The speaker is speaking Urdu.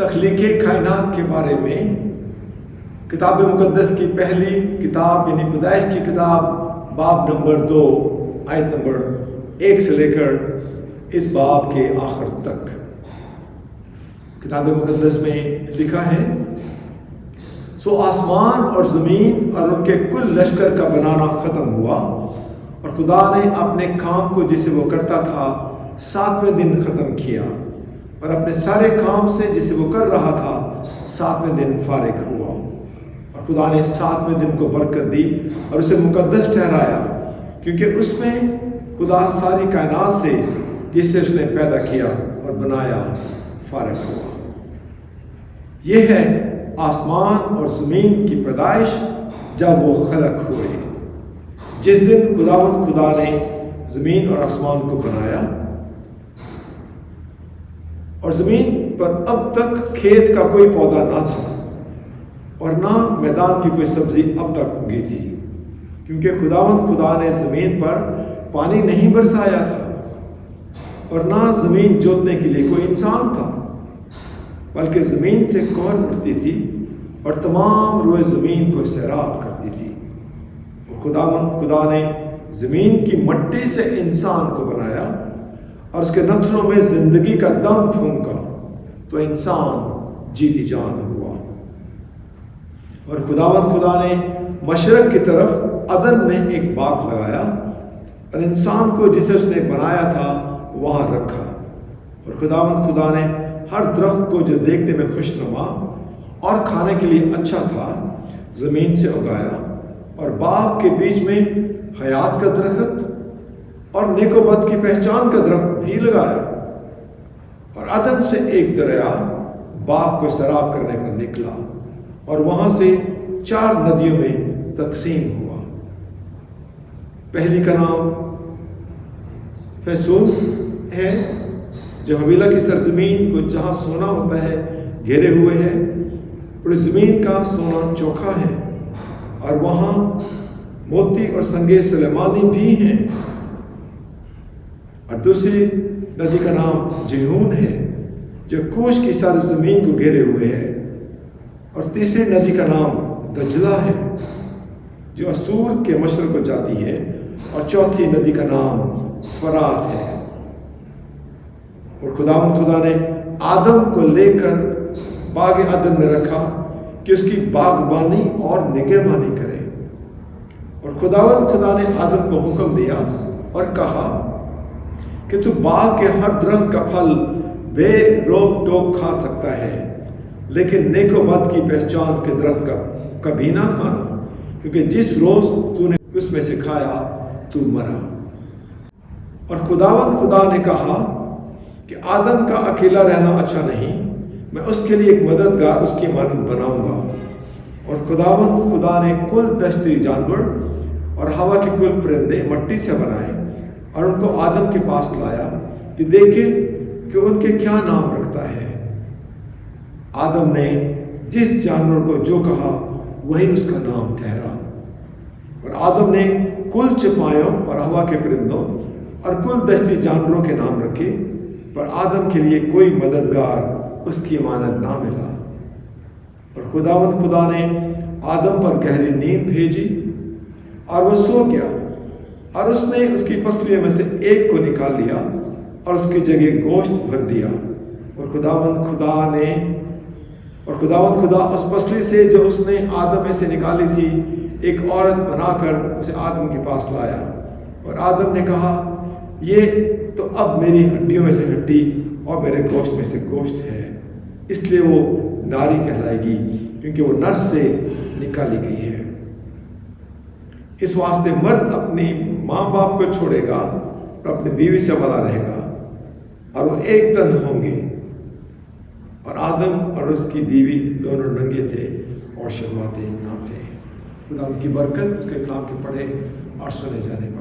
تخلیق کائنات کے بارے میں کتاب مقدس کی پہلی کتاب یعنی پیدائش کی کتاب باب نمبر 2 آیت نمبر 1 سے لے کر اس باب کے آخر تک کتاب مقدس میں لکھا ہے، سو آسمان اور زمین اور ان کے کل لشکر کا بنانا ختم ہوا، اور خدا نے اپنے کام کو جسے وہ کرتا تھا 7ویں دن ختم کیا، اور اپنے سارے کام سے جسے وہ کر رہا تھا 7ویں دن فارغ ہوا۔ اور خدا نے 7ویں دن کو برکت دی اور اسے مقدس ٹھہرایا، کیونکہ اس میں خدا ساری کائنات سے جسے اس نے پیدا کیا اور بنایا فارغ ہوا۔ یہ ہے آسمان اور زمین کی پیدائش جب وہ خلق ہوئے۔ جس دن خدا نے زمین اور آسمان کو بنایا، اور زمین پر اب تک کھیت کا کوئی پودا نہ تھا اور نہ میدان کی کوئی سبزی اب تک اگی تھی، کیونکہ خدا نے زمین پر پانی نہیں برسایا تھا، اور نہ زمین جوتنے کے لیے کوئی انسان تھا، بلکہ زمین سے کوہر اٹھتی تھی اور تمام روئے زمین کو سیراب کرتی تھی۔ اور خدا نے زمین کی مٹی سے انسان کو بنایا اور اس کے نتھنوں میں زندگی کا دم پھونکا، تو انسان جیتی جان ہوا۔ اور خدا نے مشرق کی طرف عدن میں ایک باغ لگایا اور انسان کو جسے اس نے بنایا تھا وہاں رکھا۔ اور خدا نے ہر درخت کو جو دیکھنے میں خوشنما اور کھانے کے لیے اچھا تھا زمین سے اگایا، اور باغ کے بیچ میں حیات کا درخت اور نیک و بد کی پہچان کا درخت بھی لگایا۔ اور عدن سے ایک دریا باغ کو سیراب کرنے کا نکلا، اور وہاں سے 4 ندیوں میں تقسیم ہوا۔ پہلی کا نام فیسون ہے، جو حویلہ کی سرزمین کو جہاں سونا ہوتا ہے گھیرے ہوئے ہے، اور زمین کا سونا چوکھا ہے، اور وہاں موتی اور سنگے سلیمانی بھی ہیں۔ اور دوسری ندی کا نام جیہون ہے، جو کوش کی سرزمین کو گھیرے ہوئے ہے، اور تیسری ندی کا نام دجلہ ہے، جو اسور کے مشرق کو جاتی ہے، اور چوتھی ندی کا نام فرات ہے۔ اور خدا نے آدم کو لے کر باغ عدن میں رکھا کہ اس کی باغبانی اور نگہبانی کرے۔ اور خدا نے آدم کو حکم دیا اور کہا کہ تو باغ کے ہر درخت کا پھل بے روک ٹوک کھا سکتا ہے، لیکن نیک و بد کی پہچان کے درخت کا کبھی نہ کھانا، کیونکہ جس روز تو نے اس میں سے کھایا تو مرا۔ اور خدا نے کہا کہ آدم کا اکیلا رہنا اچھا نہیں، میں اس کے لیے ایک مددگار اس کی مانند بناؤں گا۔ اور خدا نے کل دشتی جانور اور ہوا کے کل پرندے مٹی سے بنائے اور ان کو آدم کے پاس لایا کہ دیکھے کہ ان کے کیا نام رکھتا ہے۔ آدم نے جس جانور کو جو کہا وہی اس کا نام ٹھہرا۔ اور آدم نے کل چپایوں اور ہوا کے پرندوں اور کل دشتی جانوروں کے نام رکھے، پر آدم کے لیے کوئی مددگار اس کی مانند نہ ملا۔ اور خدا نے آدم پر گہری نیند بھیجی اور وہ سو گیا، اور اس نے اس کی پسلیوں میں سے ایک کو نکال لیا اور اس کی جگہ گوشت بھر دیا۔ اور خدا اس پسلی سے جو اس نے آدم میں سے نکالی تھی ایک عورت بنا کر اسے آدم کے پاس لایا۔ اور آدم نے کہا، یہ تو اب میری ہڈیوں میں سے ہڈی اور میرے گوشت میں سے گوشت ہے، اس لیے وہ ناری کہلائے گی، کیونکہ وہ نر سے نکالی گئی ہے۔ اس واسطے مرد اپنی ماں باپ کو چھوڑے گا اور اپنی بیوی سے ملا رہے گا، اور وہ ایک تن ہوں گے۔ اور آدم اور اس کی بیوی دونوں ننگے تھے اور شرماتے نہ تھے۔ خدا ان کی برکت اس کے کلام کے پڑھے اور سنے جانے پڑھے۔